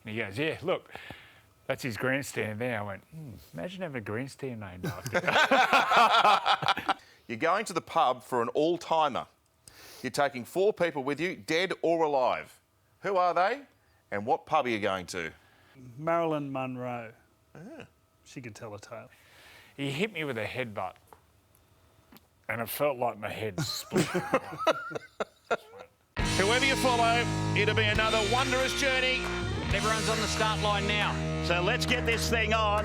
And he goes, yeah, look, that's his grandstand there. I went, imagine having a grandstand named after it. You're going to the pub for an all-timer. You're taking 4 people with you, dead or alive. Who are they and what pub are you going to? Marilyn Monroe. She could tell a tale. He hit me with a headbutt and it felt like my head split. Whoever you follow, it'll be another wondrous journey. Everyone's on the start line now. So let's get this thing on.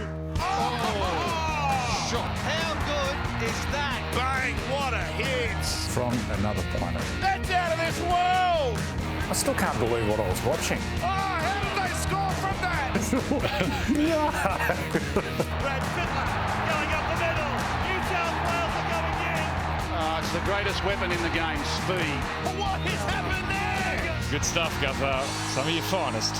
Shot. How good is that? Bang, what a hit. From another planet. That's out of this world. I still can't believe what I was watching. Oh, how did they score from that? Brad Fittler going up the middle. New South Wales are going in. It's the greatest weapon in the game, speed. What has happened there? Good stuff, Gupper. Some of your finest.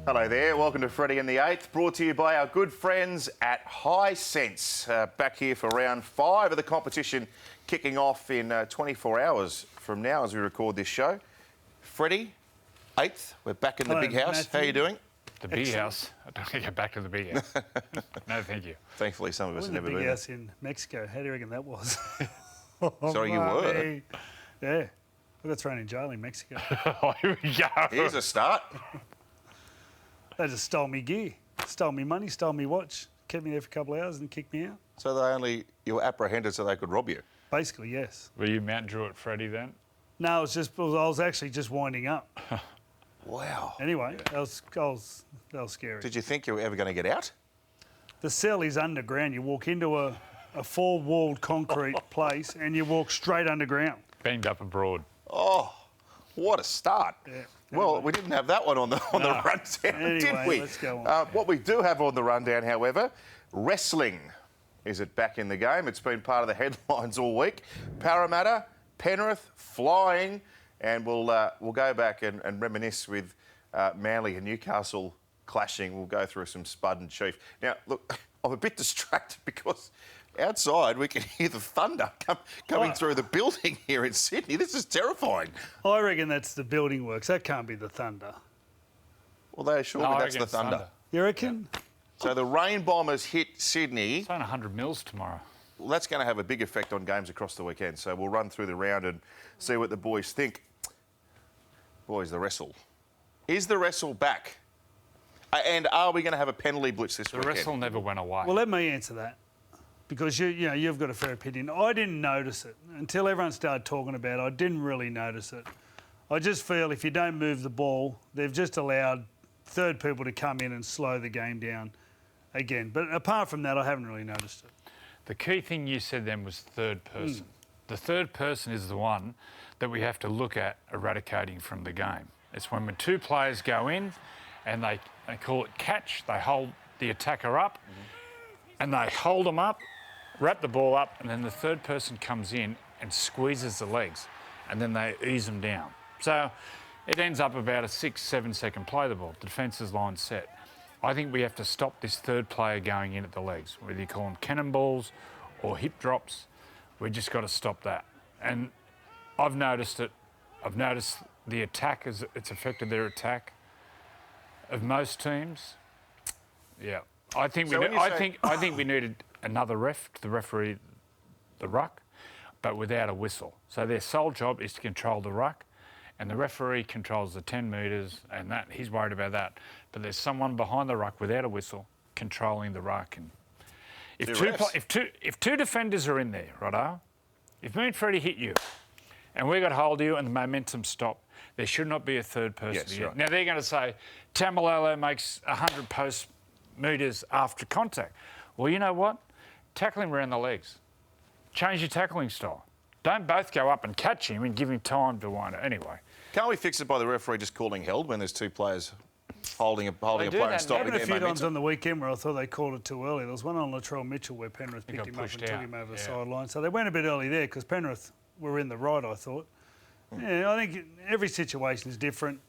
Hello there, welcome to Freddy and the Eighth, brought to you by our good friends at High Sense. Back here for round 5 of the competition, kicking off in 24 hours from now as we record this show. Freddy, 8th, we're back in the big house. Matthew. How are you doing? The big house. I don't want to get back to the big house. No, thank you. Thankfully, some of us have never The been big there. house in Mexico. How do you reckon that was? Sorry, you were? Mate. Yeah. I got thrown in jail in Mexico. Oh, here we go. Here's a start. They just stole me gear, stole me money, stole me watch, kept me there for a couple of hours and kicked me out. So you were apprehended so they could rob you? Basically, yes. Were you Mount Druitt Freddy then? No, I was actually just winding up. Wow. Anyway, that was scary. Did you think you were ever going to get out? The cell is underground. You walk into a 4-walled concrete place and you walk straight underground. Banged up abroad. Oh, what a start. Yeah. Well, we didn't have that one on the rundown, Anyway, did we? let's go on. What we do have on the rundown, however, wrestling. Is it back in the game? It's been part of the headlines all week. Parramatta, Penrith, flying, and we'll go back and reminisce with Manly and Newcastle clashing. We'll go through some Spud and Chief. Now, look, I'm a bit distracted because outside we can hear the thunder coming through the building here in Sydney. This is terrifying. I reckon that's the building works. That can't be the thunder. Well, they assure me I that's reckon the it's thunder. You reckon? So the rain bombers hit Sydney. It's on 100 mils tomorrow. Well, that's going to have a big effect on games across the weekend. So we'll run through the round and see what the boys think. Boys, the wrestle. Is the wrestle back? And are we going to have a penalty blitz this The weekend? wrestle never went away. Well, let me answer that. Because you've got a fair opinion. I didn't notice it until everyone started talking about it. I didn't really notice it. I just feel if you don't move the ball, they've just allowed third people to come in and slow the game down again. But apart from that, I haven't really noticed it. The key thing you said then was third person. The third person is the one that we have to look at eradicating from the game. It's when 2 players go in and they call it catch, they hold the attacker up and they hold them up, wrap the ball up, and then the third person comes in and squeezes the legs and then they ease them down. So it ends up about a 6-7 second play the ball. The defence's line set. I think we have to stop this third player going in at the legs, whether you call them cannonballs or hip drops. We just got to stop that. And I've noticed it. I've noticed the attack, as it's affected their attack of most teams. Yeah. I think we needed another ref to referee the ruck, but without a whistle. So their sole job is to control the ruck, and the referee controls the 10 metres, and that he's worried about that. But there's someone behind the ruck without a whistle controlling the ruck. And if two defenders are in there, righto, if me and Freddie hit you, and we got hold of you and the momentum stopped, there should not be a third person. Yes, right. Now they're going to say Tamalolo makes 100 post metres after contact. Well, you know what? Tackle him around the legs. Change your tackling style. Don't both go up and catch him and give him time to wind it. Anyway. Can't we fix it by the referee just calling held when there's 2 players holding a player and stopping Happened a their few times momentum? on the weekend where I thought they called it too early. There was one on Latrell Mitchell where Penrith picked him up and took him over the sideline. So they went a bit early there because Penrith were in the right, I thought. Yeah, I think every situation is different.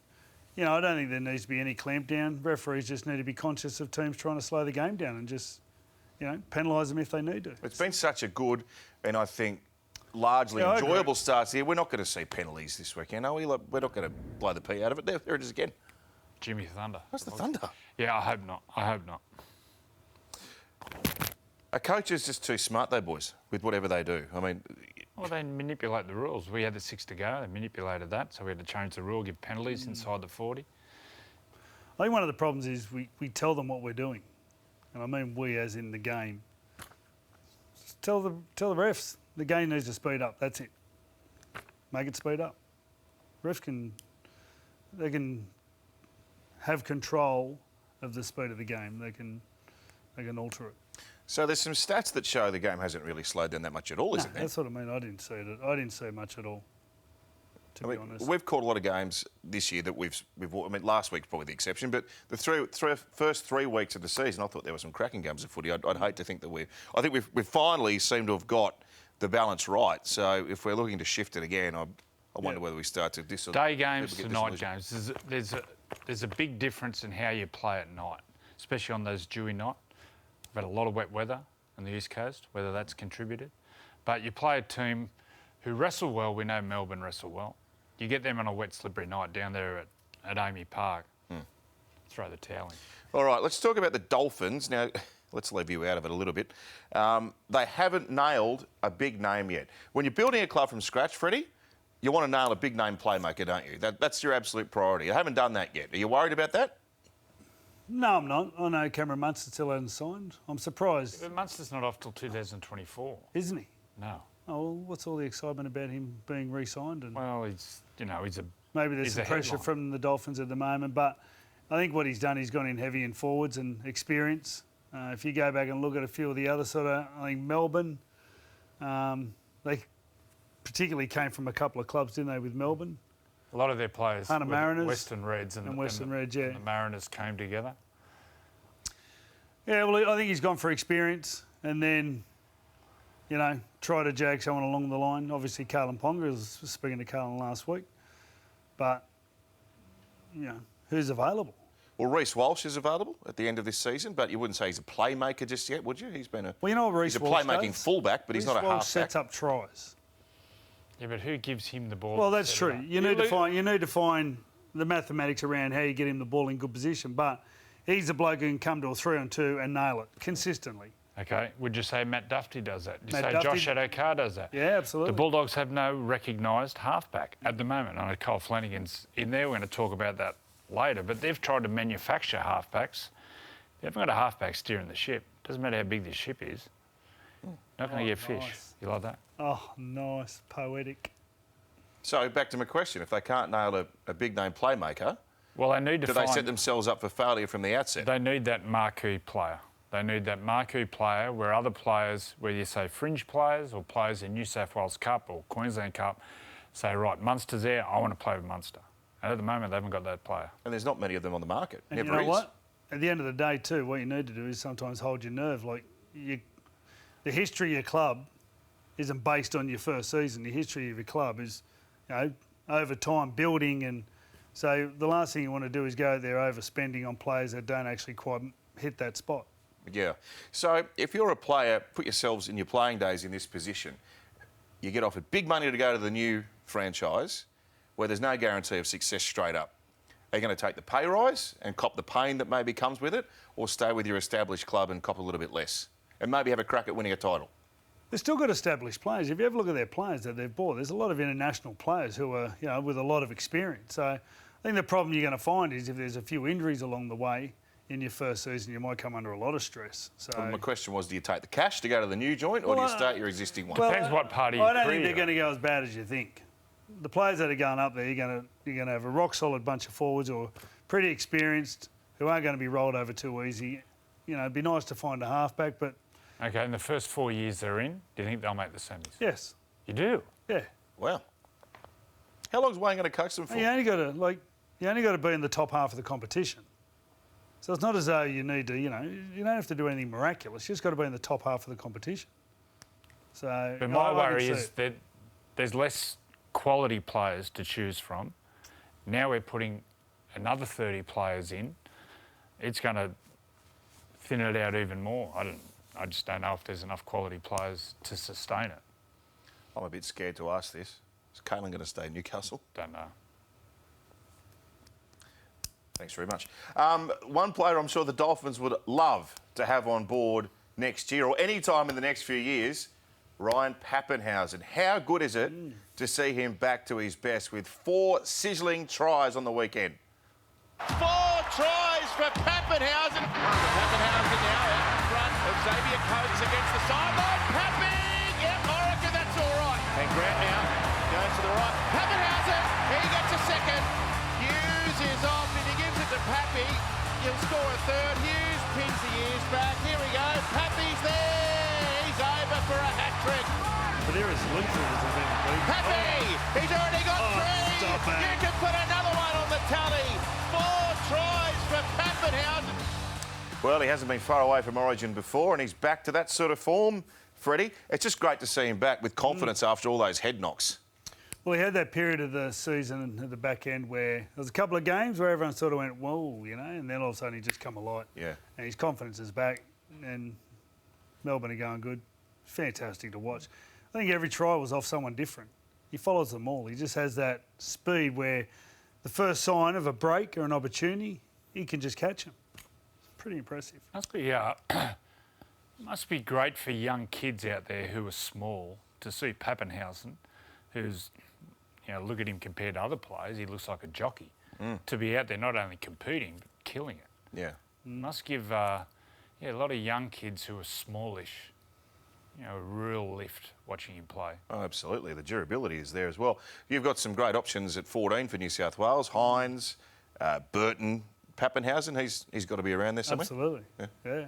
You know, I don't think there needs to be any clamp down. Referees just need to be conscious of teams trying to slow the game down and just, penalise them if they need to. It's been such a good and I think largely Yeah, I agree. enjoyable starts here. We're not going to see penalties this weekend, are we? Like, we're not going to blow the pee out of it. There it is again. Jimmy Thunder. What's the Thunder? Yeah, I hope not. I hope not. A coach is just too smart, though, boys, with whatever they do. I mean, Well, they manipulate the rules. We had the 6 to go. They manipulated that, so we had to change the rule, give penalties inside the 40. I think one of the problems is we tell them what we're doing. And I mean we as in the game. Just tell the refs the game needs to speed up. That's it. Make it speed up. Refs can have control of the speed of the game. They can alter it. so there's some stats that show the game hasn't really slowed down that much at all, isn't there? That's what I mean. I didn't see it. I didn't see much at all. To be honest. We've caught a lot of games this year that we've. I mean, last week's probably the exception, but the first 3 weeks of the season, I thought there were some cracking games of footy. I'd hate to think that I think we've finally seemed to have got the balance right. So if we're looking to shift it again, I wonder whether we start to Day games to night games. There's a big difference in how you play at night, especially on those dewy nights. We've had a lot of wet weather on the East Coast, whether that's contributed. But you play a team who wrestle well. We know Melbourne wrestle well. You get them on a wet, slippery night down there at Amy Park. Throw the towel in. All right, let's talk about the Dolphins. Now, let's leave you out of it a little bit. They haven't nailed a big name yet. When you're building a club from scratch, Freddie, you want to nail a big name playmaker, don't you? That's your absolute priority. You haven't done that yet. Are you worried about that? No, I'm not. I know Cameron Munster still hasn't signed. I'm surprised. But Munster's not off till 2024. Isn't he? No. Oh, well, what's all the excitement about him being re-signed? And Well, he's a... maybe there's he's some a pressure headline. from the Dolphins at the moment, but I think what he's done, he's gone in heavy in forwards and experience. If you go back and look at a few of the other I think Melbourne, they particularly came from a couple of clubs, didn't they, with Melbourne? A lot of their players Hunter were Mariners Western Reds and Western Reds, yeah. and the Mariners came together. Yeah, well, I think he's gone for experience and then, try to jag someone along the line. Obviously, Carlin Ponga, I was speaking to Carlin last week. But, who's available? Well, Reece Walsh is available at the end of this season, but you wouldn't say he's a playmaker just yet, would you? He's been Well, you know what Reece he's a Walsh playmaking does? fullback, but he's not a Reece Walsh halfback. sets up tries. Yeah, but who gives him the ball? Well, to that's set it true. up? You need to find the mathematics around how you get him the ball in good position. But he's a bloke who can come to a 3-on-2 and nail it consistently. Okay. Would you say Matt Duffy does that? Would you Matt say Duffy- Josh Adokar does that? Yeah, absolutely. The Bulldogs have no recognised halfback at the moment. I know Cole Flanagan's in there. We're going to talk about that later. But they've tried to manufacture halfbacks. They haven't got a halfback steering the ship. Doesn't matter how big this ship is. Not going to get fish. nice. You like that? Oh, nice. Poetic. So back to my question: if they can't nail a big name playmaker, Well, they need to do they set themselves up for failure from the outset? They need that marquee player. They need that marquee player where other players, whether you say fringe players or players in New South Wales Cup or Queensland Cup, say, right, Munster's there, I want to play with Munster. And at the moment, they haven't got that player. And there's not many of them on the market. And Never you know is. what? At the end of the day, too, what you need to do is sometimes hold your nerve. Like, the history of your club isn't based on your first season. The history of your club is, over time, building. And so the last thing you want to do is go there overspending on players that don't actually quite hit that spot. Yeah. So if you're a player, put yourselves in your playing days in this position. You get offered big money to go to the new franchise where there's no guarantee of success straight up. Are you going to take the pay rise and cop the pain that maybe comes with it, or stay with your established club and cop a little bit less and maybe have a crack at winning a title? They've still got established players. If you ever look at their players that they've bought, there's a lot of international players who are, with a lot of experience. So I think the problem you're going to find is if there's a few injuries along the way in your first season, you might come under a lot of stress. So Well, my question was, do you take the cash to go to the new joint, or do you start your existing one? Depends what part of your I don't think career they're going to go as bad as you think. The players that are going up there, you're going to have a rock solid bunch of forwards who are pretty experienced, who aren't going to be rolled over too easy. It'd be nice to find a halfback, but Okay, in the first 4 years they're in, do you think they'll make the semis? yes, You do? yeah. Wow. How long's Wayne going to coach them for? You only got to be in the top half of the competition. So it's not as though you need to, you don't have to do anything miraculous. You just got to be in the top half of the competition. So, But my I can worry see is it. that there's less quality players to choose from. Now we're putting another 30 players in. It's going to thin it out even more. I just don't know if there's enough quality players to sustain it. I'm a bit scared to ask this. Is Caelan going to stay in Newcastle? Don't know. Thanks very much. One player I'm sure the Dolphins would love to have on board next year or any time in the next few years, Ryan Papenhuyzen. How good is it to see him back to his best with 4 sizzling tries on the weekend? 4 tries for Papenhuyzen. Papenhuyzen now out in front of Xavier Coates against the sideline. Papping! Yep, I reckon that's all right. And Grant now goes to the right. Papenhuyzen, he gets a second. Hughes is off and he gives it to Pappy. He'll score a third. Hughes pins the ears back. Here we go. Pappy's there. He's over for a hat-trick. But there is Luther as a bit big. Pappy! He's already got 3. Stop it. You can put another one on the tally. 4 tries for Papenhuyzen. Well, he hasn't been far away from Origin before and he's back to that sort of form, Freddie. It's just great to see him back with confidence after all those head knocks. Well, he had that period of the season at the back end where there was a couple of games where everyone sort of went, whoa, you know, and then all of a sudden he just come alight. Yeah. And his confidence is back and Melbourne are going good. Fantastic to watch. I think every try was off someone different. He follows them all. He just has that speed where the first sign of a break or an opportunity, he can just catch him. It's pretty impressive. Must be great for young kids out there who are small to see Papenhuyzen, who's, you know, look at him compared to other players, he looks like a jockey, to be out there not only competing, but killing it. Yeah. Must give a lot of young kids who are smallish, you know, a real lift watching him play. Oh, absolutely. The durability is there as well. You've got some great options at 14 for New South Wales. Hines, Burton, Papenhuyzen, he's got to be around there somewhere. Absolutely. Yeah.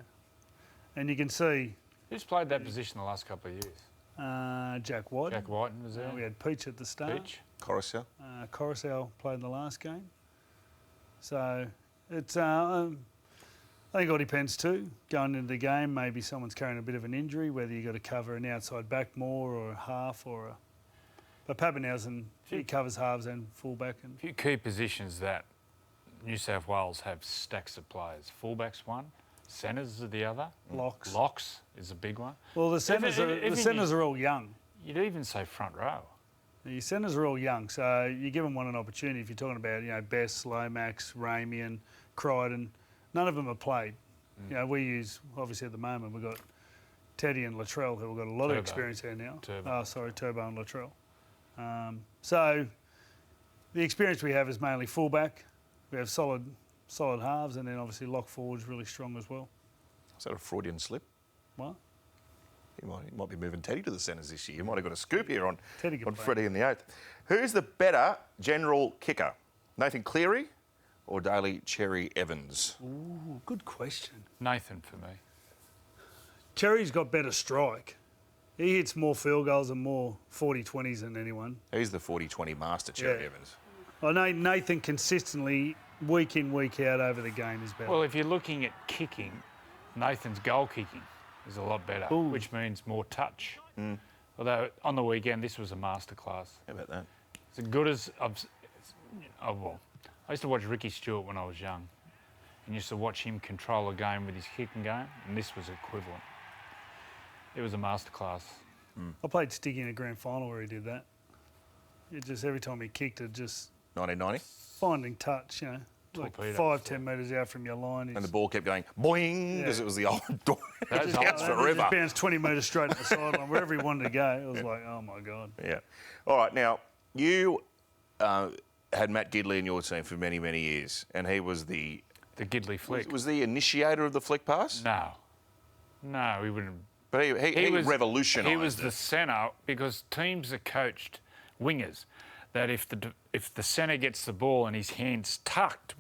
And you can see Who's played that position the last couple of years? Jack White. Jack Whiten was there. We had Peach at the start. Peach. Coruscant. Coruscant played in the last game. So it's, I think it all depends too. Going into the game, maybe someone's carrying a bit of an injury, whether you've got to cover an outside back more or a half or a... But Papenhuyzen, he covers halves and fullback. And A few key positions that New South Wales have stacks of players. Fullbacks one, centres are the other. Locks. Locks is a big one. Well, the centres are all young. You'd even say front row. The centres are all young, so you give them one an opportunity. If you're talking about, you know, Bess, Lomax, Ramian, Crichton, none of them have played. You know, we use, obviously at the moment, we've got Teddy and Latrell, who have got a lot of experience there now. Turbo and Latrell. So the experience we have is mainly fullback. We have solid halves, and then obviously lock forward's really strong as well. Is that a Freudian slip? What? He might be moving Teddy to the centres this year. You might have got a scoop here on play. Freddy the Eighth. Who's the better general kicker? Nathan Cleary or Daly Cherry Evans? Ooh, good question. Nathan for me. Cherry's got better strike. He hits more field goals and more 40-20s than anyone. He's the 40-20 master, Cherry Evans. I know Nathan consistently, week in, week out over the game is better. Well, if you're looking at kicking, Nathan's goal kicking is a lot better, which means more touch. Although on the weekend, this was a masterclass. How about that? It's as good as I used to watch Ricky Stewart when I was young, and used to watch him control a game with his kicking game, and this was equivalent. It was a masterclass. I played Sticky in a grand final where he did that. It just, every time he kicked it, just 1990. finding touch, you know, like Torpedo. 5-10 metres out from your line. And the ball kept going boing because it was the old door. That's It bounced old. forever. Just bounced 20 metres straight at the sideline, wherever he wanted to go. It was like, oh my God. Yeah. All right. Now, you had Matt Gidley in your team for many, many years, and he was the Gidley flick. Was the initiator of the flick pass? No, he wouldn't. But he revolutionised He was it. the centre because teams are coached wingers that if the centre gets the ball and his hand's tucked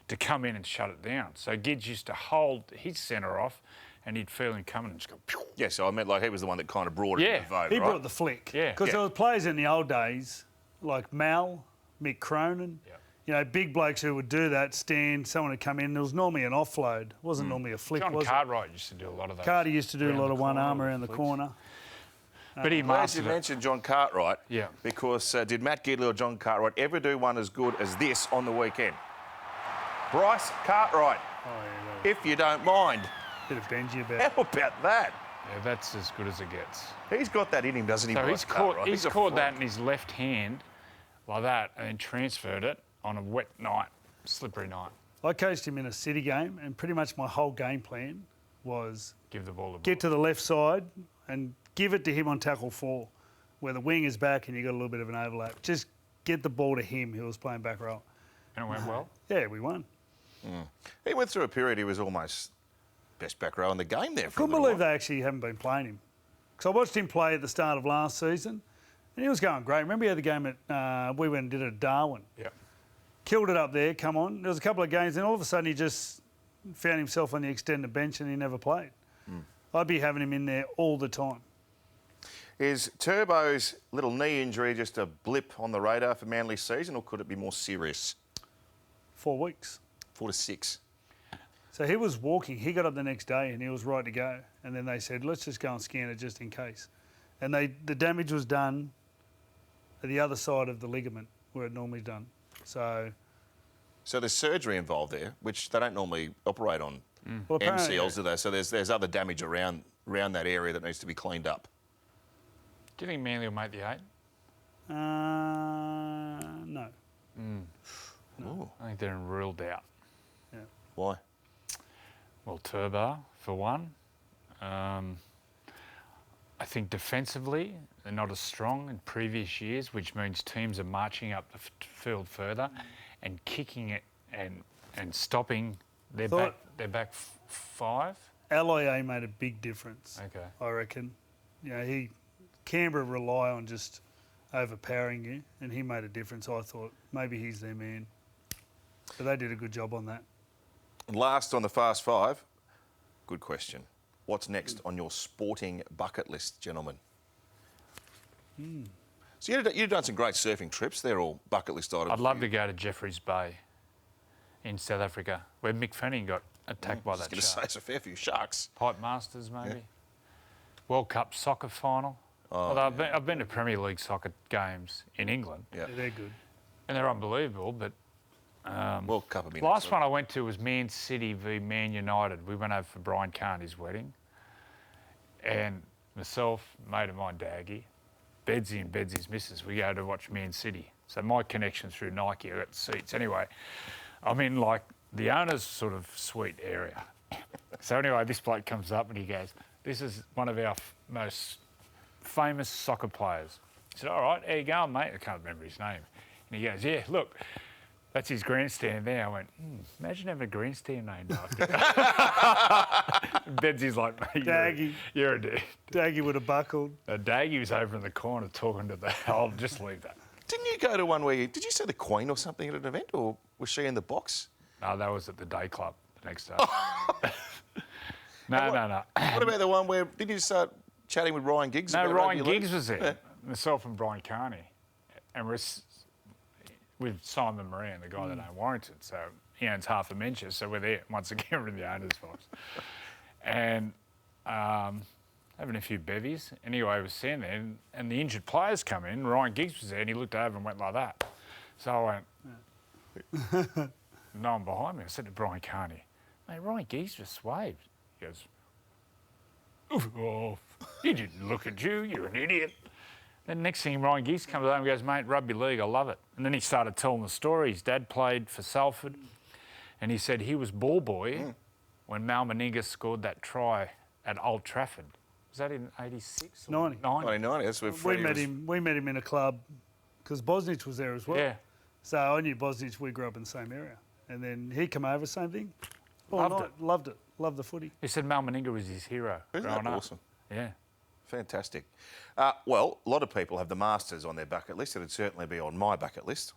to come in and shut it down. So Gids used to hold his centre off and he'd feel him coming and just go... Pew! Yeah, so I meant like he was the one that kind of brought it to the vote, He right? brought the flick. Yeah. Because there were players in the old days, like Mal, Mick Cronin, you know, big blokes who would do that, stand, someone would come in. There was normally an offload. It wasn't normally a flick, John was Cartwright used to do a lot of those. Carter used to do a lot of one arm around the flicks. corner. But he Glad you mastered it. mentioned John Cartwright. Yeah. Because did Matt Gidley or John Cartwright ever do one as good as this on the weekend? Bryce Cartwright, Oh, yeah, if you don't mind. bit of Benji about. How about that? Yeah, that's as good as it gets. He's got that in him, doesn't he? So Bryce Carr, right? he's a caught fraud. that in his left hand like that and then transferred it on a wet night, slippery night. I coached him in a city game, and pretty much my whole game plan was Give the ball get to the left side and give it to him on tackle 4, where the wing is back and you got a little bit of an overlap. Just get the ball to him. He was playing back row. And it went well. Yeah, we won. He went through a period he was almost best back row in the game there. For Couldn't a little believe while. they actually haven't been playing him. Because I watched him play at the start of last season, and he was going great. Remember he had the game at, we went and did it at Darwin. Yeah. Killed it up there, come on. There was a couple of games, and all of a sudden he just found himself on the extended bench and he never played. I'd be having him in there all the time. Is Turbo's little knee injury just a blip on the radar for Manly's season, or could it be more serious? 4 weeks. 4 to 6. So he was walking. He got up the next day and he was right to go. And then they said, let's just go and scan it just in case. And the damage was done at the other side of the ligament where it normally done. So there's surgery involved there, which they don't normally operate on well, apparently- MCLs, do they? So there's other damage around that area that needs to be cleaned up. Do you think Manly will make the 8? No. Ooh. I think they're in real doubt. Yeah. Why? Well, Turbo, for one. I think defensively, they're not as strong in previous years, which means teams are marching up the field further and kicking it and stopping. They're back 5. LIA made a big difference, Okay. I reckon. You know, Canberra rely on just overpowering you, and he made a difference. I thought maybe he's their man. But they did a good job on that. And last on the Fast Five, good question. What's next on your sporting bucket list, gentlemen? So you've done some great surfing trips. They're all bucket list items. I'd love to go to Jeffreys Bay in South Africa, where Mick Fanning got attacked by I was that going to say shark. it's a fair few sharks. Pipe Masters, maybe. World Cup soccer final. Oh, I've been to Premier League soccer games in England, Yeah. Yeah, they're good. and they're unbelievable. But World Cup would be last next one I went to was Man City v Man United. We went over for Brian Carney's wedding, and myself, mate of mine, Daggy, Bedsy and Bedsy's missus, we go to watch Man City. So my connection through Nike, I got the seats. Anyway, I'm in like the owner's sort of suite area. So anyway, this bloke comes up and he goes, "This is one of our most famous soccer players." I said, "All right, how you going, mate?" I can't remember his name. And he goes, "Yeah, look, that's his grandstand there." I went, imagine having a grandstand named after you. Bedsy's like, "Mate, Daggy. you're a dude." Daggy would have buckled. Daggy was over in the corner talking to the... I'll just leave that. Didn't you go to one where did you see the Queen or something at an event, or was she in the box? No, that was at the day club the next day. No. What about the one where did you start chatting with Ryan Giggs? No, about Ryan rugby league? Giggs was there. Yeah. Myself and Brian Carney. And we're with Simon Moran, the guy that owned Warrington. So he owns half of Manchester. So we're there. Once again, we're in the owner's box. And having a few bevies. Anyway, I was standing there and the injured players come in. Ryan Giggs was there and he looked over and went like that. So I went, no one behind me. I said to Brian Carney, "Mate, Ryan Giggs just waved." He goes, "Oh, he didn't look at you. You're an idiot." Then next thing, Ryan Giggs comes over and goes, "Mate, rugby league, I love it." And then he started telling the story. His dad played for Salford, and he said he was ball boy when Mal Meninga scored that try at Old Trafford. Was that in '86? 90. 1990. That's where We Freddie met was. him. We met him in a club because Bosnich was there as well. Yeah. So I knew Bosnich. We grew up in the same area, and then he come over, same thing. All Loved night, it. loved it. Loved the footy. He said Mal Meninga was his hero Isn't growing that up. awesome? Yeah. Fantastic. Well, a lot of people have the Masters on their bucket list. It'd certainly be on my bucket list.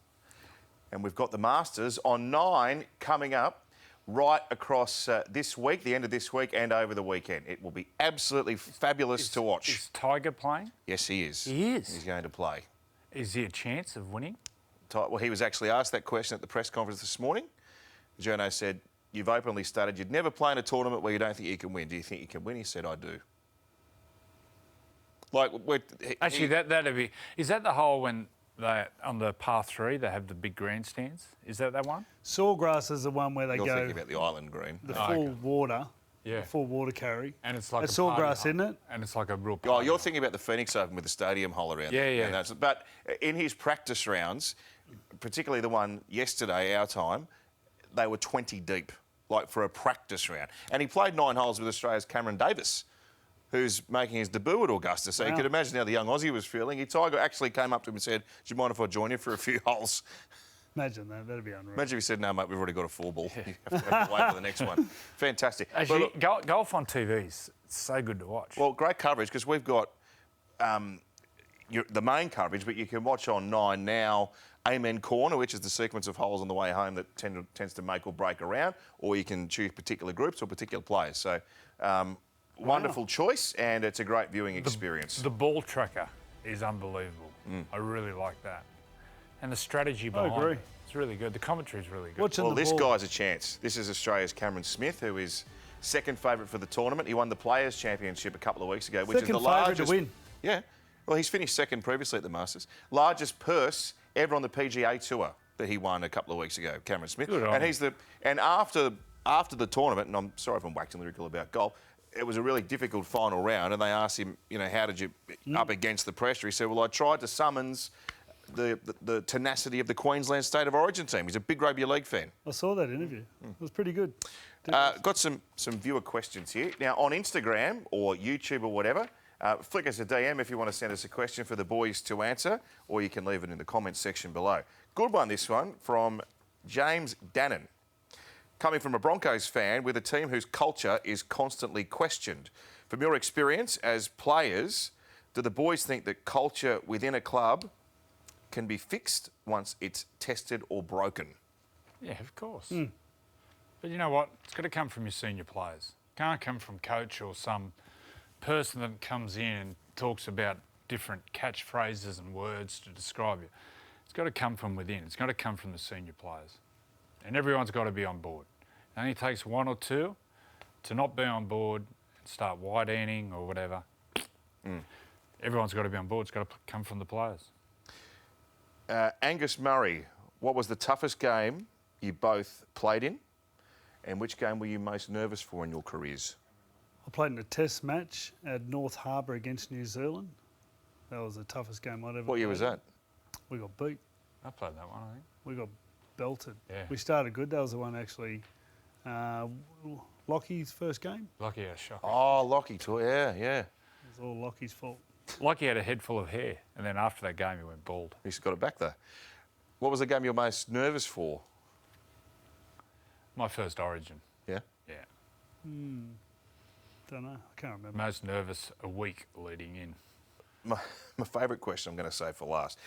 And we've got the Masters on 9 coming up right across this week, the end of this week, and over the weekend. It will be absolutely fabulous to watch. Is Tiger playing? Yes, he is. He is? He's going to play. Is he a chance of winning? Well, he was actually asked that question at the press conference this morning. Jono said, "You've openly stated you'd never play in a tournament where you don't think you can win. Do you think you can win?" He said, "I do." Like, Actually, that'd be... Is that the hole when they on the par 3 they have the big grandstands? Is that one? Sawgrass is the one where they you're go thinking about the island green. the full water, Yeah. full water carry. And it's like That's a party sawgrass, hole. isn't it? And it's like a real Oh, party you're hole. thinking about the Phoenix Open with the stadium hole around Yeah, it. yeah. And but in his practice rounds, particularly the one yesterday, our time, they were 20 deep, like for a practice round. And he played 9 holes with Australia's Cameron Davis, who's making his debut at Augusta. So you could imagine how the young Aussie was feeling. Tiger actually came up to him and said, "Do you mind if I join you for a few holes?" Imagine that. That'd be unreal. Imagine if he said, "No, mate, we've already got a 4-ball. You have to wait for the next one." Fantastic. Actually, golf on TV is so good to watch. Well, great coverage because we've got the main coverage, but you can watch on 9 now, Amen Corner, which is the sequence of holes on the way home that tends to make or break a round, or you can choose particular groups or particular players. So, wonderful choice, and it's a great viewing experience. The ball tracker is unbelievable. I really like that. And the strategy behind agree. it, it's really good. The commentary is really good. Watching Well, the this ball. guy's a chance. This is Australia's Cameron Smith, who is second favourite for the tournament. He won the Players' Championship a couple of weeks ago, which is Second the favourite largest. to win. Yeah. Well, he's finished second previously at the Masters. Largest purse ever on the PGA Tour that he won a couple of weeks ago, Cameron Smith. Good on and him. after the tournament, and I'm sorry if I'm waxing lyrical about golf, it was a really difficult final round, and they asked him, how did you up against the pressure? He said, well, I tried to summons the tenacity of the Queensland State of Origin team. He's a big rugby league fan. I saw that interview. It was pretty good. Got some viewer questions here. Now, on Instagram or YouTube or whatever, flick us a DM if you want to send us a question for the boys to answer, or you can leave it in the comments section below. Good one, this one, from James Dannon. Coming from a Broncos fan with a team whose culture is constantly questioned. From your experience as players, do the boys think that culture within a club can be fixed once it's tested or broken? Yeah, of course. But you know what? It's got to come from your senior players. It can't come from coach or some person that comes in and talks about different catchphrases and words to describe you. It's got to come from within. It's got to come from the senior players. And everyone's got to be on board. It only takes one or two to not be on board and start wide-handing or whatever. Everyone's got to be on board. It's got to come from the players. Angus Murray, what was the toughest game you both played in? And which game were you most nervous for in your careers? I played in a test match at North Harbour against New Zealand. That was the toughest game I'd ever What year was played. that? We got beat. I played that one, I think. We got belted. Yeah. We started good. That was the one actually. Lockie's first game. Lucky had a shock. Oh, Lockie, yeah. It was all Lockie's fault. Lucky had a head full of hair, and then after that game he went bald. He's got it back though. What was the game you're most nervous for? My first Origin. Yeah. Yeah. Don't know. I can't remember. Most nervous a week leading in. My favourite question I'm going to say for last.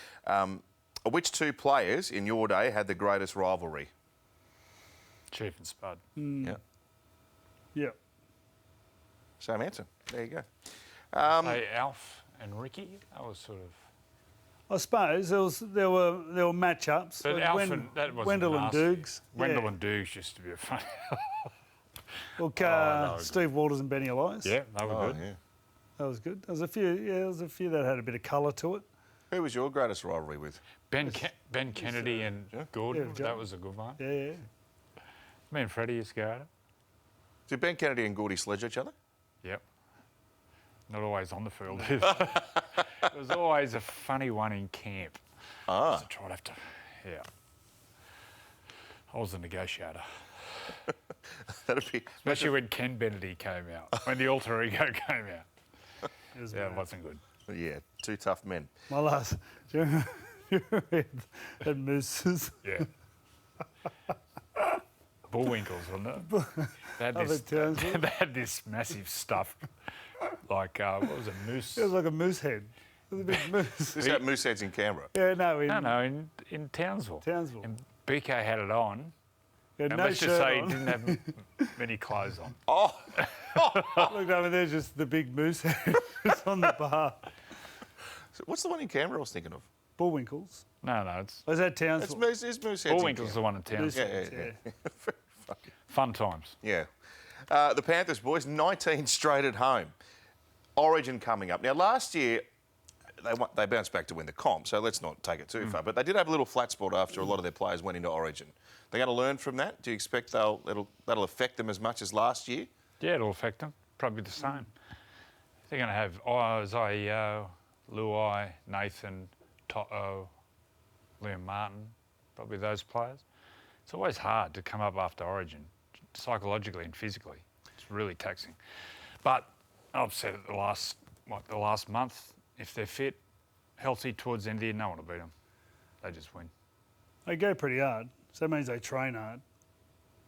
Which two players in your day had the greatest rivalry? Chief and Spud. Yeah. Yeah. Same answer. There you go. Hey, Alf and Ricky, that was sort of... I suppose there were matchups. But Like Alf and... That wasn't Wendell and nasty. Dukes. Wendell yeah. and Dukes used to be a funny... Well, no, Steve Walters and Benny Elias. yeah, they were good. Yeah. That was good. There was a few that had a bit of colour to it. Who was your greatest rivalry with? Ben Kennedy and Gordon, yeah, that was a good one. Yeah. Me and Freddie used to go at it. Did Ben Kennedy and Gordy sledge each other? Yep. Not always on the field. It was always a funny one in camp. Ah. So try to have to... Yeah. I was a negotiator. That'd be... Especially when Ken Benedy came out, when the alter ego came out. It was Yeah, it mad. wasn't good. Yeah, two tough men. My last. Do you remember at Moose's? Yeah. Bullwinkles, wasn't it? They had, Up this, at Townsville? they had this massive stuff, like, what was it, moose? It was like a moose head. It was a big moose. This is at Mooseheads in Canberra. Yeah, no, in Townsville. Townsville. And BK had it on, He had and no let's just shirt say on. he didn't have many clothes on. Oh, Looked over there, just the big moose head just on the bar. so what's the one in Canberra I was thinking of? Bullwinkles. No, it's Was that It's Townsville? Mooseheads in Bullwinkle's the Canberra. one in Townsville. Mooseheads, Yeah. Fun times. Yeah. The Panthers, boys, 19 straight at home. Origin coming up. Now, last year, they bounced back to win the comp, so let's not take it too far. But they did have a little flat spot after a lot of their players went into Origin. They're going to learn from that. Do you expect that'll affect them as much as last year? Yeah, it'll affect them. Probably the same. They're going to have Isaiah, Luai, Nathan, To'o, Liam Martin, probably those players. It's always hard to come up after Origin, psychologically and physically. It's really taxing. But I've said it the last month, if they're fit, healthy towards the end of the year, no one will beat them. They just win. They go pretty hard, so that means they train hard.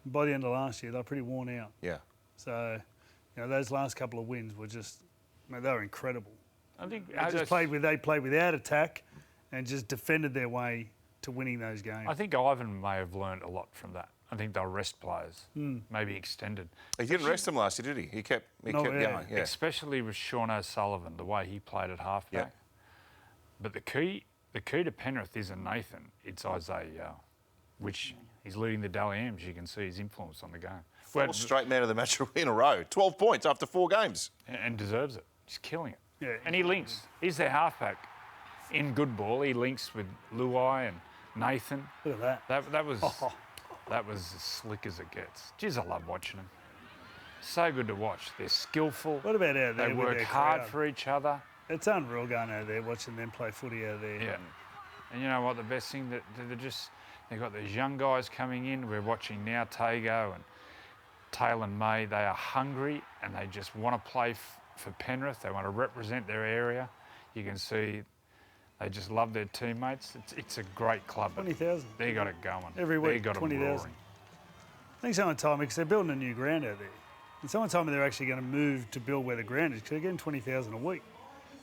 By the end of last year, they're pretty worn out. Yeah. So, those last couple of wins were just, they were incredible. I think They played without attack and just defended their way to winning those games. I think Ivan may have learned a lot from that. I think they'll rest players, maybe extended. He didn't rest them last year, did he? He kept going. Yeah. Especially with Sean O'Sullivan, the way he played at halfback. Yeah. But the key to Penrith isn't Nathan, it's Isaiah, which he's leading the Dally M's. You can see his influence on the game. 4 straight man of the match in a row. 12 points after 4 games. And deserves it. He's killing it. Yeah. And he links. He's their halfback. In good ball, he links with Luai and Nathan. Look at that. That was as slick as it gets. Jeez, I love watching them. So good to watch. They're skillful. What about out there? They with work their hard crowd? for each other. It's unreal going out there, watching them play footy out there. Yeah. And you know what? The best thing that they've got these young guys coming in. We're watching now Tago and Taylor May. They are hungry and they just want to play for Penrith. They want to represent their area. You can see they just love their teammates. It's a great club. 20,000. They got it going. Every week, They got 20,000. 20,000. I think someone told me, because they're building a new ground out there, and someone told me they're actually going to move to build where the ground is, because they're getting 20,000 a week.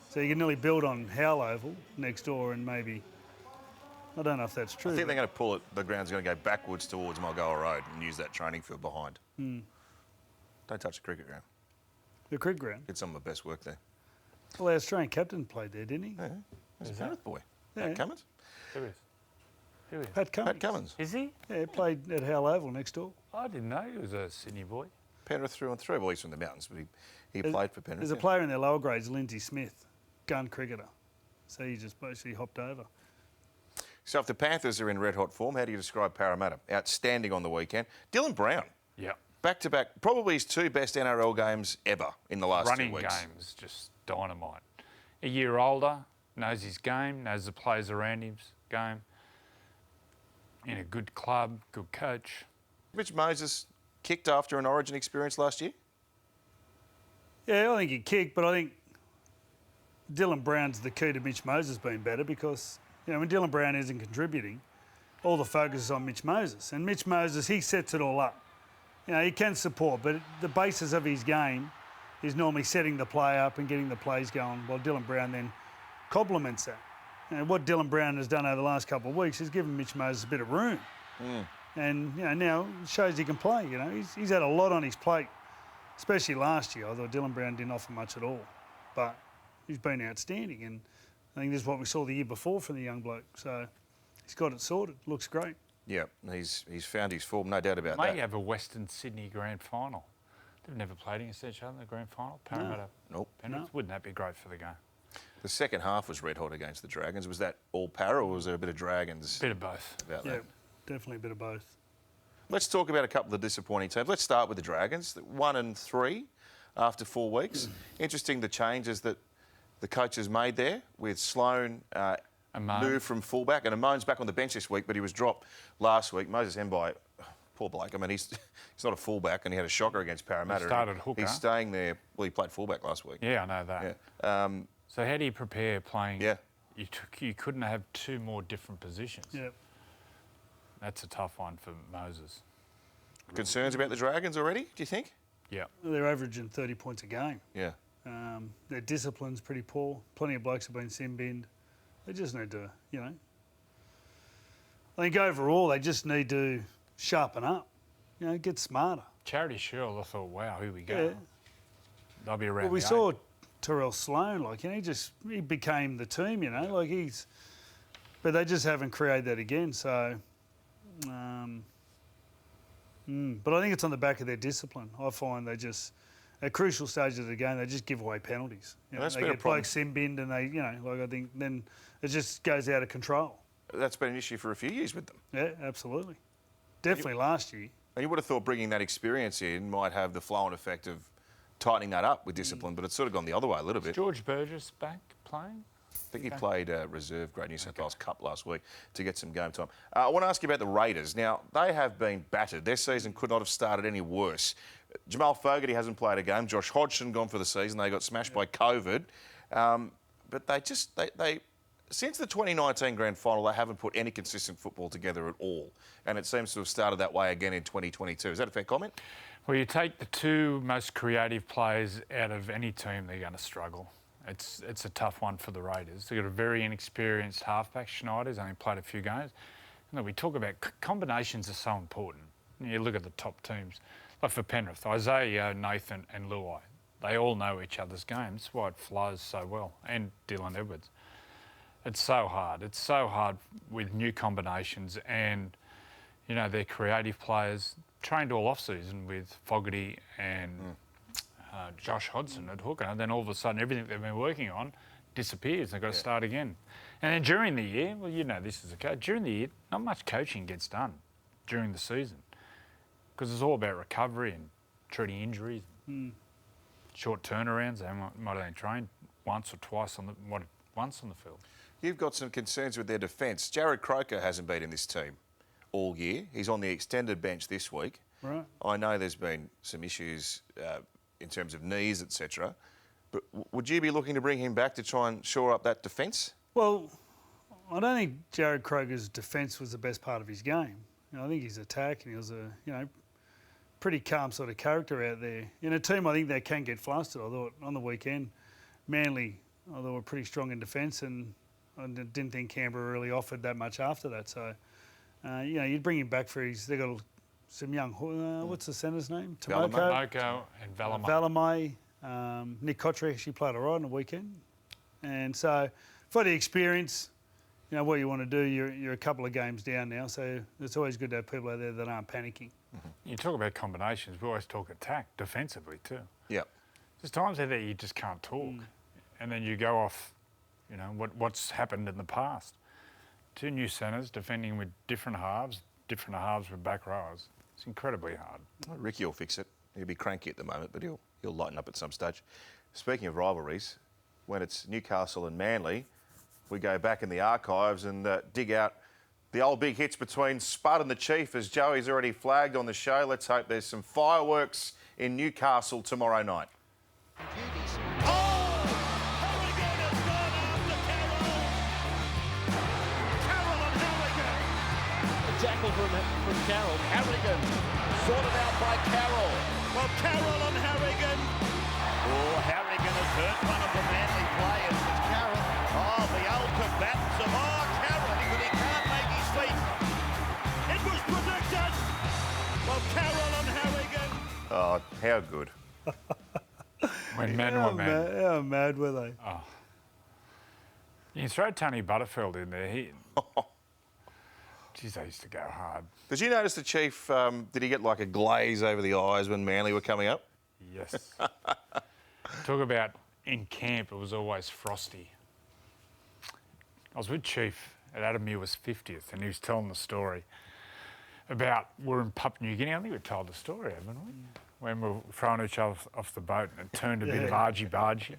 So you can nearly build on Howell Oval next door and maybe, I don't know if that's true. I think they're going to pull it, the ground's going to go backwards towards Mulgoa Road and use that training field behind. Don't touch the cricket ground. The cricket ground. Did some of the best work there. Well, our Australian captain played there, didn't he? Yeah, he's a Penrith boy. Yeah. Pat Cummins. Who is? Who is? Pat Cummins. Pat Cummins. Is he? Yeah, played at Howell Oval next door. I didn't know he was a Sydney boy. Penrith through and through. Well, he's from the mountains, but he played for Penrith. There's a player in their lower grades, Lindsay Smith, gun cricketer. So he just basically hopped over. So if the Panthers are in red-hot form, how do you describe Parramatta? Outstanding on the weekend. Dylan Brown, Yeah. back-to-back, probably his 2 best NRL games ever in the last 2 Running weeks. games, just dynamite. A year older, knows his game, knows the players around him's game. In a good club, good coach. Mitch Moses kicked after an Origin experience last year? Yeah, I think he kicked, but I think Dylan Brown's the key to Mitch Moses being better, because when Dylan Brown isn't contributing, all the focus is on Mitch Moses. And Mitch Moses, he sets it all up. He can support, but the basis of his game is normally setting the play up and getting the plays going, while Dylan Brown then complements that. What Dylan Brown has done over the last couple of weeks is given Mitch Moses a bit of room. And now it shows he can play. He's had a lot on his plate, especially last year. I thought Dylan Brown didn't offer much at all, but he's been outstanding. And I think this is what we saw the year before from the young bloke. So he's got it sorted. Looks great. Yeah, he's found his form, no doubt about May that. have a Western Sydney grand final. They've never played against each other in the grand final. Parramatta. Nope. Penrith. No. Wouldn't that be great for the game? The second half was red-hot against the Dragons. Was that all Parra, or was there a bit of Dragons Bit of both. about Yeah, that? definitely a bit of both. Let's talk about a couple of disappointing teams. Let's start with the Dragons, 1-3 after 4 weeks. Interesting the changes that the coaches made there, with Sloan Amon. moved from fullback, and Amon's back on the bench this week, but he was dropped last week. Moses Mbai, poor bloke. I mean, he's not a fullback, and he had a shocker against Parramatta. He started hooker. He's staying there. Well, he played fullback last week. Yeah, I know that. Yeah. So how do you prepare playing? Yeah. You couldn't have 2 more different positions. Yeah. That's a tough one for Moses. Concerns about the Dragons already, do you think? Yeah. They're averaging 30 points a game. Yeah. Their discipline's pretty poor. Plenty of blokes have been sin-binned. They just need to, I think overall they just need to sharpen up, get smarter. Charity Shield, I thought, wow, here we go. Yeah. They'll be around. Well, we the saw eight. Terrell Sloan, he became the team, but they just haven't created that again. So, but I think it's on the back of their discipline. I find they just, at crucial stages of the game, they just give away penalties. That's They been a get problem. blokes sin-binned, and they, I think then it just goes out of control. That's been an issue for a few years with them. Yeah, absolutely. Definitely last year. And you would have thought bringing that experience in might have the flow-on effect of tightening that up with discipline, but it's sort of gone the other way a little bit. George Burgess back playing? I think he played reserve Great New South Wales Cup last week to get some game time. I want to ask you about the Raiders. Now, they have been battered. Their season could not have started any worse. Jamal Fogarty hasn't played a game. Josh Hodgson gone for the season. They got smashed by COVID. But they since the 2019 Grand Final, they haven't put any consistent football together at all. And it seems to have started that way again in 2022. Is that a fair comment? Well, you take the two most creative players out of any team, they're going to struggle. It's a tough one for the Raiders. They've got a very inexperienced halfback. Schneider's only played a few games. And we talk about combinations are so important. You look at the top teams. Like for Penrith, Isaiah, Nathan and Luai. They all know each other's games. That's why it flows so well. And Dylan Edwards. It's so hard. It's so hard with new combinations and, you know, they're creative players trained all off-season with Fogarty and Josh Hodgson at hooker. And then all of a sudden everything they've been working on disappears. They've got to start again. And then during the year, well, you know this is a coach, during the year, not much coaching gets done during the season because it's all about recovery and treating injuries, short turnarounds. They might only train once or twice on the field. You've got some concerns with their defence. Jared Croker hasn't been in this team all year. He's on the extended bench this week. Right. I know there's been some issues in terms of knees, etc. But would you be looking to bring him back to try and shore up that defence? Well, I don't think Jared Croker's defence was the best part of his game. You know, I think his attack, and he was a pretty calm sort of character out there. In a team, I think they can get flustered. I thought on the weekend, Manly, I thought were pretty strong in defence, and I didn't think Canberra really offered that much after that. So, you'd bring him back for his. They got some young. What's the centre's name? Tomoko and Valamai. Nick Cottrell actually played all right on the weekend, and so for the experience, you know what you want to do. You're a couple of games down now, so it's always good to have people out there that aren't panicking. You talk about combinations. We always talk attack defensively too. Yeah. There's times there that you just can't talk, and then you go off. You know what's happened in the past. Two new centres defending with different halves with back rowers. It's incredibly hard. Well, Ricky will fix it. He'll be cranky at the moment, but he'll lighten up at some stage. Speaking of rivalries, when it's Newcastle and Manly, we go back in the archives and dig out the old big hits between Spud and the Chief, as Joey's already flagged on the show. Let's hope there's some fireworks in Newcastle tomorrow night. Tackle from Carroll. Harrigan sorted out by Carroll. Well, Carroll on Harrigan. Oh, Harrigan has hurt one of the Manly players. It's Carroll. Oh, the old combatants of Carroll, but he can't make his feet. It was predicted. Well, Carroll on Harrigan. Oh, how good. When men were men. How mad were they? Oh. You can throw Tony Butterfield in there. Geez, they used to go hard. Did you notice the Chief, did he get like a glaze over the eyes when Manly were coming up? Yes. Talk about in camp, it was always frosty. I was with Chief at Adam Muir's 50th, and he was telling the story about we're in Papua New Guinea. I think we told the story, haven't we? When we were throwing each other off the boat and it turned a bit of argy-bargy.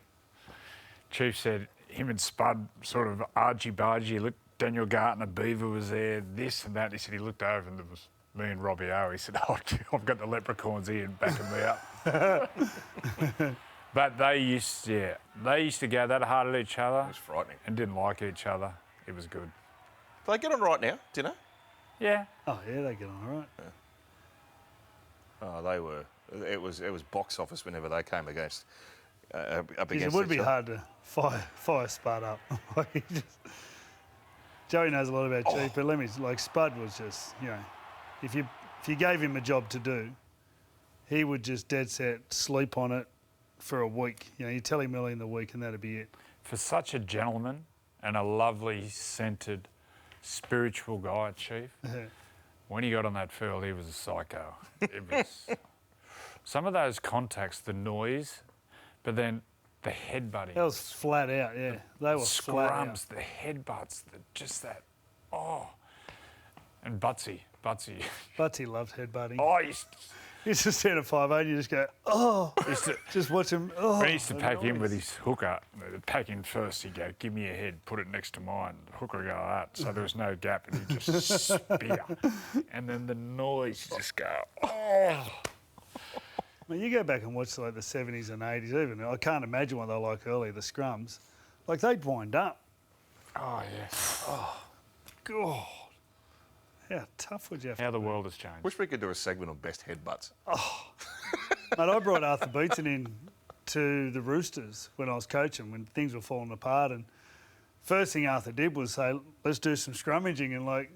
Chief said him and Spud sort of argy-bargy. Looked, Daniel Gartner, Beaver was there, this and that. He said he looked over and there was me and Robbie O. He said, oh, I've got the leprechauns here and backing me up. But they used to go that hard at each other. It was frightening. And didn't like each other. It was good. Do they get on right now, do you know? Yeah. Oh, yeah, they get on all right. Yeah. Oh, they were. It was box office whenever they came against. Up against it would be hard to fire Spud up. Joey knows a lot about Chief, but Spud was just, if you gave him a job to do, he would just dead set sleep on it for a week. You tell him early in the week and that'd be it. For such a gentleman and a lovely, scented, spiritual guy, Chief, when he got on that field, he was a psycho. It was some of those contacts, the noise, but then the headbutting. That was flat out, yeah. They were flat out. Scrums, the headbutts, just that, oh. And Butsy, Butsy. Butsy loved headbutting. Oh, I used He used to stand at 5'8", you just go, oh. Just watch him. Oh, when he used to pack him with noise. his hooker, they'd pack him first, he'd go, give me your head, put it next to mine. The hooker would go like that, so there was no gap, and he'd just spear. And then the noise, you just go, oh. When you go back and watch like the 70s and 80s, even, I can't imagine what they were like earlier, the scrums. Like, they'd wind up. Oh, yeah. God. How tough would you have How to the be? world has changed. Wish we could do a segment on best headbutts. Mate, I brought Arthur Beetson in to the Roosters when I was coaching, when things were falling apart. And first thing Arthur did was say, let's do some scrummaging. And, like,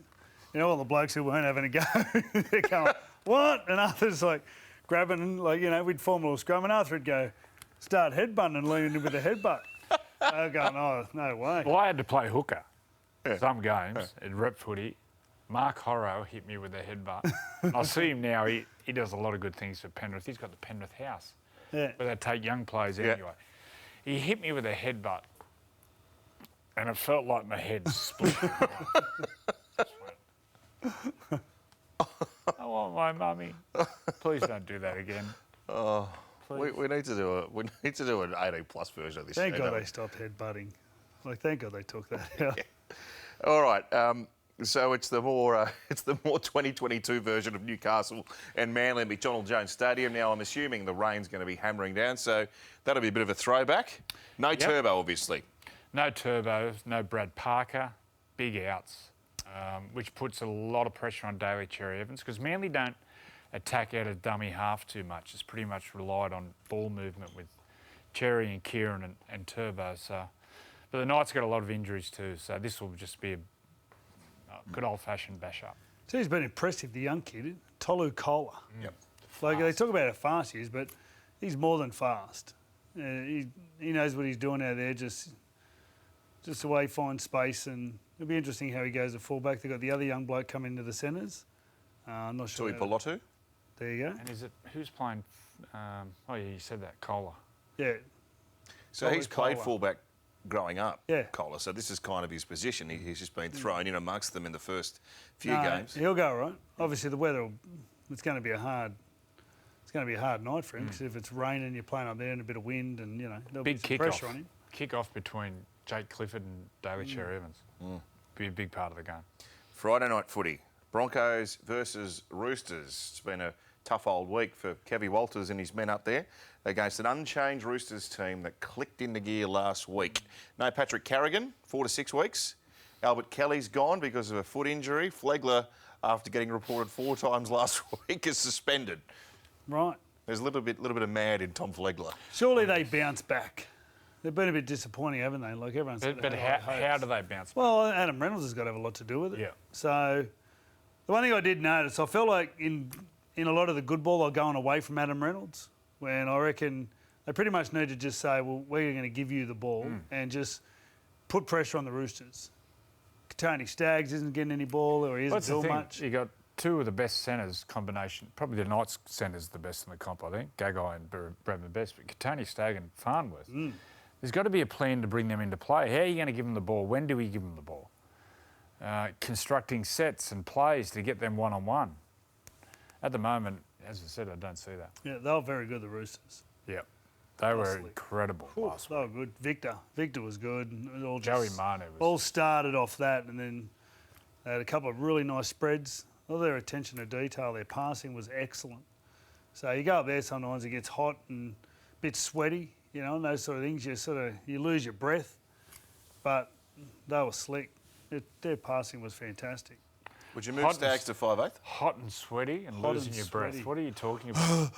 you know, all the blokes who weren't having a go, they're going, what? And Arthur's, like, grabbing and, like, you know, we'd form a little scrum. And Arthur would go, start headbutting and leaning in with a headbutt. They're going, oh, no way. Well, I had to play hooker some games at rep footy. Mark Horrow hit me with a headbutt. I see him now. He does a lot of good things for Penrith. He's got the Penrith house. Yeah. Where they take young players anyway. He hit me with a headbutt, and it felt like my head split. I want my mummy. Please don't do that again. Oh, we need to do an 18+ version of this. Thank show, God don't they we? stopped headbutting. Like, thank God they took that out. All right. So it's the more 2022 version of Newcastle and Manly at McDonald Jones Stadium. Now I'm assuming the rain's going to be hammering down, so that'll be a bit of a throwback. No turbo, obviously. No Turbo, no Brad Parker, big outs, which puts a lot of pressure on Daly Cherry-Evans because Manly don't attack out of dummy half too much. It's pretty much relied on ball movement with Cherry and Kieran and Turbo. So, but the Knights got a lot of injuries too, so this will just be a good old-fashioned bash-up. So he's been impressive, the young kid, Tolu Kola. Yep. Like, they talk about how fast he is, but he's more than fast. He knows what he's doing out there, just the way he finds space, and it'll be interesting how he goes at fullback. They've got the other young bloke come into the centres. I'm not sure. Tui Pelotu. There you go. And is it who's playing? Oh yeah, you said that Kohler. Yeah. So he's played Kola. fullback growing up, Yeah. Kohler. So this is kind of his position. He's just been thrown in amongst them in the first few No, games. He'll go all right. Obviously, the weather, it's going to be a hard night for him because if it's raining, you're playing up there and a bit of wind and, you know, there'll Big be some pressure on him. Kick-off between Jake Clifford and Daly Cherry-Evans. Be a big part of the game. Friday night footy. Broncos versus Roosters. It's been a tough old week for Kevy Walters and his men up there against an unchanged Roosters team that clicked into gear last week. No Patrick Carrigan, 4 to 6 weeks. Albert Kelly's gone because of a foot injury. Flegler, after getting reported 4 times last week, is suspended. Right. There's a little bit of mad in Tom Flegler. Surely they bounce back. They've been a bit disappointing, haven't they? Like everyone's But how do they bounce back? Well, Adam Reynolds has got to have a lot to do with it. Yeah. So the one thing I did notice, I felt like in a lot of the good ball, they're going away from Adam Reynolds, when I reckon they pretty much need to just say, well, we're going to give you the ball and just put pressure on the Roosters. Tony Staggs isn't getting any ball or he isn't What's the doing thing? much. You got two of the best centres combination. Probably the Knights centre's the best in the comp, I think. Gagai and Bradman Best, but Tony Stagg and Farnworth. There's got to be a plan to bring them into play. How are you going to give them the ball? When do we give them the ball? Constructing sets and plays to get them one-on-one. At the moment, as I said, I don't see that. Yeah, they were very good, the Roosters. Yeah. They were Honestly. incredible last They week. were good. Victor was good. And it was all Joey just, Manu was... all started off that, and then they had a couple of really nice spreads. All their attention to detail, their passing was excellent. So you go up there sometimes, it gets hot and a bit sweaty, you know, and those sort of things. You lose your breath, but they were slick. Their passing was fantastic. Would you move Hot Staggs to 5'8"? Hot and sweaty and Hot losing and your breath. sweaty. What are you talking about?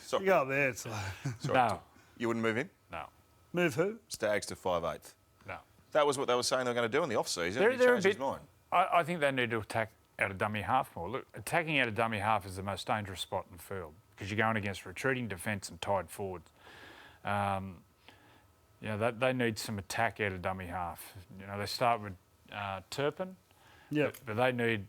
Sorry. You go up there, it's like, Sorry. No. You wouldn't move him? No. move who? Staggs to 5'8". No. That was what they were saying they were going to do in the off-season. He They're a changed his bit... mind. I think they need to attack out of dummy half more. Look, attacking out of dummy half is the most dangerous spot in the field because you're going against retreating defence and tied forwards. They need some attack out of dummy half. You know, they start with Turpin, Yep. but they need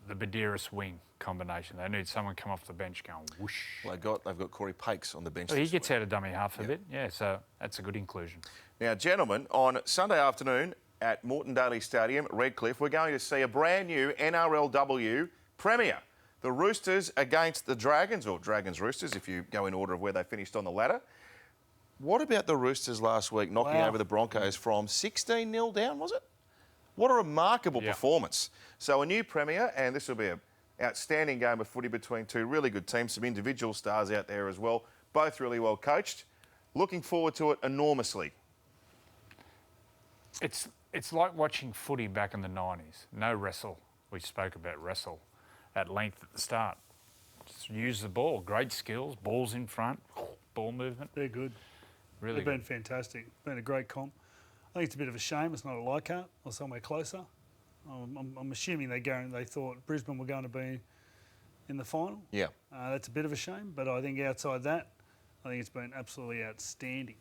the Badiris wing combination. They need someone come off the bench going whoosh. Well, they've got Corey Pakes on the bench. Well, he this gets week. out of dummy half a bit, yeah, so that's a good inclusion. Now, gentlemen, on Sunday afternoon at Moreton Daly Stadium, Redcliffe, we're going to see a brand new NRLW premiere. The Roosters against the Dragons, or Dragons Roosters, if you go in order of where they finished on the ladder. What about the Roosters last week knocking over the Broncos from 16-0 down, was it? What a remarkable performance. So a new premiere, and this will be an outstanding game of footy between two really good teams, some individual stars out there as well, both really well coached. Looking forward to it enormously. It's like watching footy back in the 90s. No wrestle. We spoke about wrestle at length at the start. Just use the ball. Great skills. Balls in front. Ball movement. They're good. Really They've good. been fantastic. Been a great comp. I think it's a bit of a shame it's not a Leichhardt or somewhere closer. I'm assuming they thought Brisbane were going to be in the final. Yeah. That's a bit of a shame, but I think outside that, I think it's been absolutely outstanding.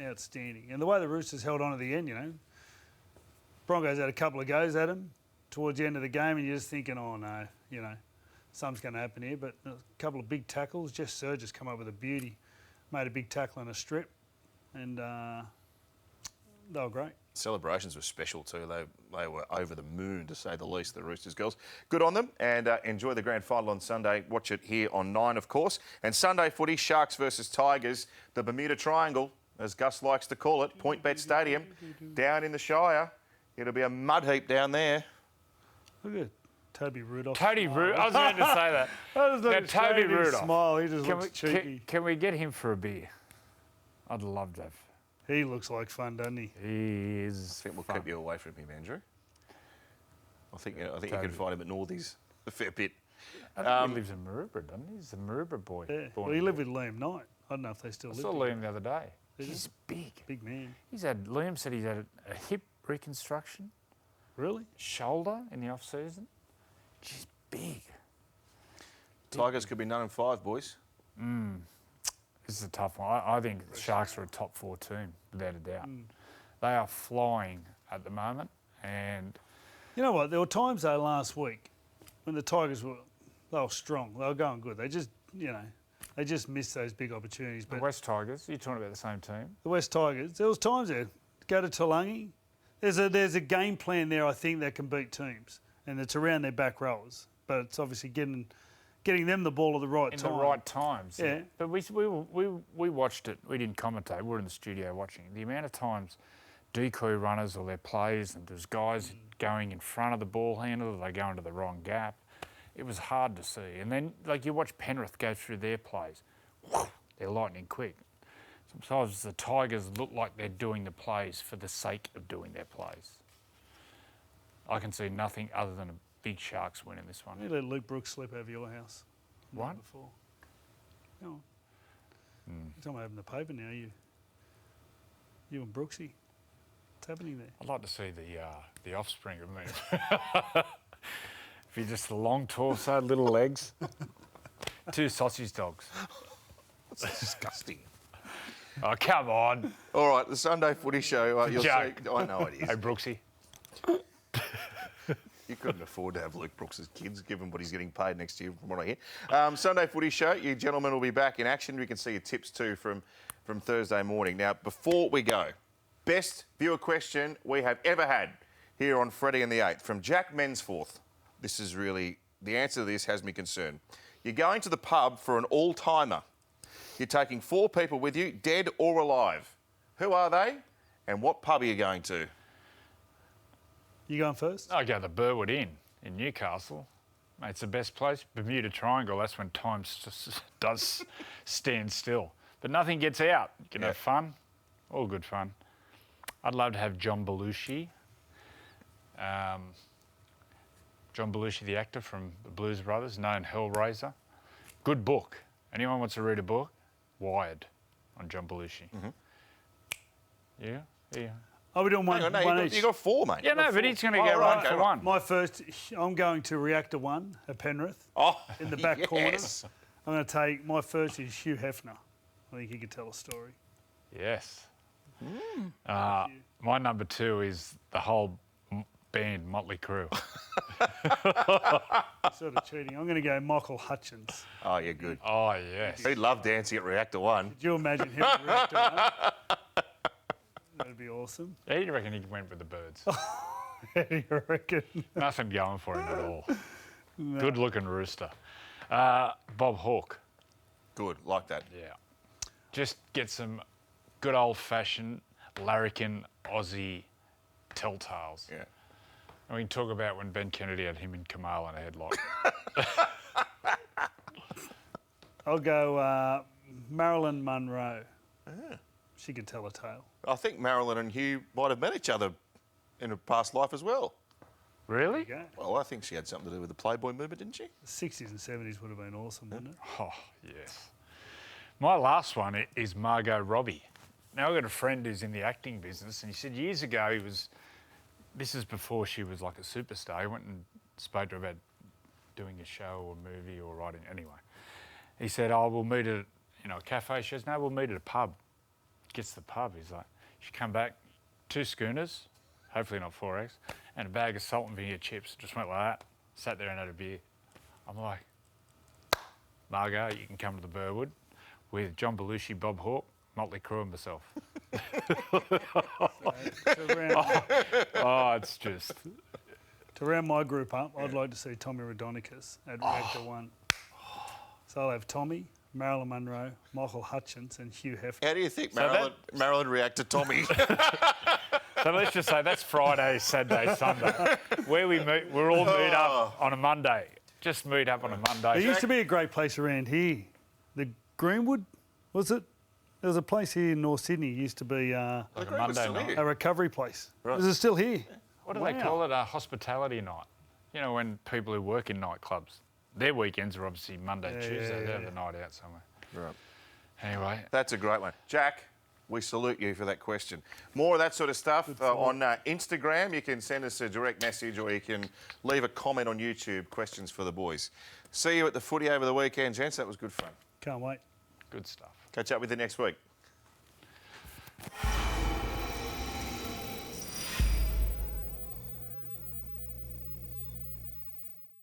Outstanding. And the way the Roosters held on at the end, you know, Broncos had a couple of goes at them towards the end of the game, and you're just thinking, oh no, you know, something's going to happen here. But a couple of big tackles. Jess Surge come up with a beauty, made a big tackle on a strip, and they were great. Celebrations were special too. They were over the moon, to say the least, the Roosters girls. Good on them, and enjoy the grand final on Sunday. Watch it here on 9, of course. And Sunday footy, Sharks versus Tigers, the Bermuda Triangle, as Gus likes to call it, Point Bet Stadium, down in the Shire. It'll be a mud heap down there. Look at Toby Rudolph. Toby Rudolph. I was going to say that. Now, Toby Rudolph. Smile. He just looks cheeky. Can we get him for a beer? I'd love to have. He looks like fun, doesn't he? He is. I think we'll fun. keep you away from him, Andrew. I think you can find him at Northies a fair bit. I think he lives in Maroubra, doesn't he? He's a Maroubra boy. Yeah. Born Well, he in lived with Liam Knight. I don't know if they still I live saw together. Liam the other day. Did He's big. Big man. Liam said he's had a hip reconstruction, Really? shoulder in the off season. She's big. Tigers could be 9-5, boys. This is a tough one. I think the Sharks are a top 4 team, without a doubt. They are flying at the moment, and You know what? There were times though last week when the Tigers were strong. They were going good. They just, they just missed those big opportunities. the But West Tigers, you're talking about the same team. the West Tigers, there was times there. Go to Tulangi. There's a game plan there, I think, that can beat teams, and it's around their back rowers. But it's obviously getting them the ball at the right In time. the right times. Yeah. But we watched it. We didn't commentate. We were in the studio watching. The amount of times decoy runners or their plays, and there's guys going in front of the ball handler, they go into the wrong gap. It was hard to see. And then, like, you watch Penrith go through their plays. They're lightning quick. Sometimes the Tigers look like they're doing the plays for the sake of doing their plays. I can see nothing other than a big Sharks win in this one. You let Luke Brooks slip over your house. What? Before. Go on. You're talking about having the paper now. You and Brooksy. What's happening there? I'd like to see the offspring of me. If you're just a long torso, little legs, 2 sausage dogs. That's disgusting. Oh, come on. All right, the Sunday footy show. You'll Joke. see. I know it is. Hey, Brooksy. You couldn't afford to have Luke Brooks' kids, given what he's getting paid next year, from what I hear. Sunday footy show. You gentlemen will be back in action. We can see your tips too from Thursday morning. Now, before we go, best viewer question we have ever had here on Freddy and the Eighth from Jack Mensforth. This is really, the answer to this has me concerned. You're going to the pub for an all-timer. You're taking 4 people with you, dead or alive. Who are they, and what pub are you going to? You going first? I go to the Burwood Inn in Newcastle. Mate, it's the best place. Bermuda Triangle, that's when time does stand still. But nothing gets out. You can have fun, all good fun. I'd love to have John Belushi. John Belushi, the actor from the Blues Brothers, known Hellraiser. Good book. Anyone wants to read a book? Wired on John Belushi. Yeah. Are we doing one, Hang on, one no, each? you got 4, mate. Yeah, no, but he's going to go right, one okay, for right. one. My first, I'm going to Reactor 1 at Penrith. Oh, in the back corner. yes. I'm going to take, my first is Hugh Hefner. I think he could tell a story. Yes. My number 2 is the whole band, Motley Crue. Sort of cheating. I'm going to go Michael Hutchins. Oh, you're good. Oh, yes. He'd love dancing at Reactor 1. Could you imagine him at Reactor 1? That'd be awesome. Yeah, you reckon he went with the birds? How do you reckon? Nothing going for him at all. Good-looking rooster. Bob Hawke. Good, like that. Yeah. Just get some good old-fashioned larrikin Aussie telltales. Yeah. And we can talk about when Ben Kennedy had him and Kamal in a headlock. I'll go Marilyn Monroe. She can tell a tale. I think Marilyn and Hugh might have met each other in a past life as well. Really? Go. Well, I think she had something to do with the Playboy movement, didn't she? The 60s and 70s would have been awesome, wouldn't it? Oh, yes. My last one is Margot Robbie. Now, I've got a friend who's in the acting business, and he said years ago this is before she was like a superstar. He went and spoke to her about doing a show or movie or writing. Anyway, he said, "Oh, we'll meet at a cafe." She says, "No, we'll meet at a pub." Gets to the pub. He's like, she come back, 2 schooners, hopefully not 4X, and a bag of salt and vinegar chips. Just went like that. Sat there and had a beer. I'm like, Margot, you can come to the Burwood with John Belushi, Bob Hawke, Motley Crue and myself. It's just... To round my group up, I'd like to see Tommy Raudonikis at Reactor 1. So I'll have Tommy, Marilyn Monroe, Michael Hutchins and Hugh Hefner. How do you think Marilyn reacted to Tommy? So let's just say that's Friday, Saturday, Sunday. Where we meet, we're all meet up on a Monday. Just meet up on a Monday. There used to be a great place around here. The Greenwood, was it? There was a place here in North Sydney. It used to be like a Monday night. a recovery place. Right. Is it still here? What do they call it? A hospitality night. You know, when people who work in nightclubs, their weekends are obviously Monday, Tuesday. They have the night out somewhere. Right. Anyway. That's a great one. Jack, we salute you for that question. More of that sort of stuff on Instagram. You can send us a direct message or you can leave a comment on YouTube, questions for the boys. See you at the footy over the weekend, gents. That was good fun. Can't wait. Good stuff. Catch up with you next week.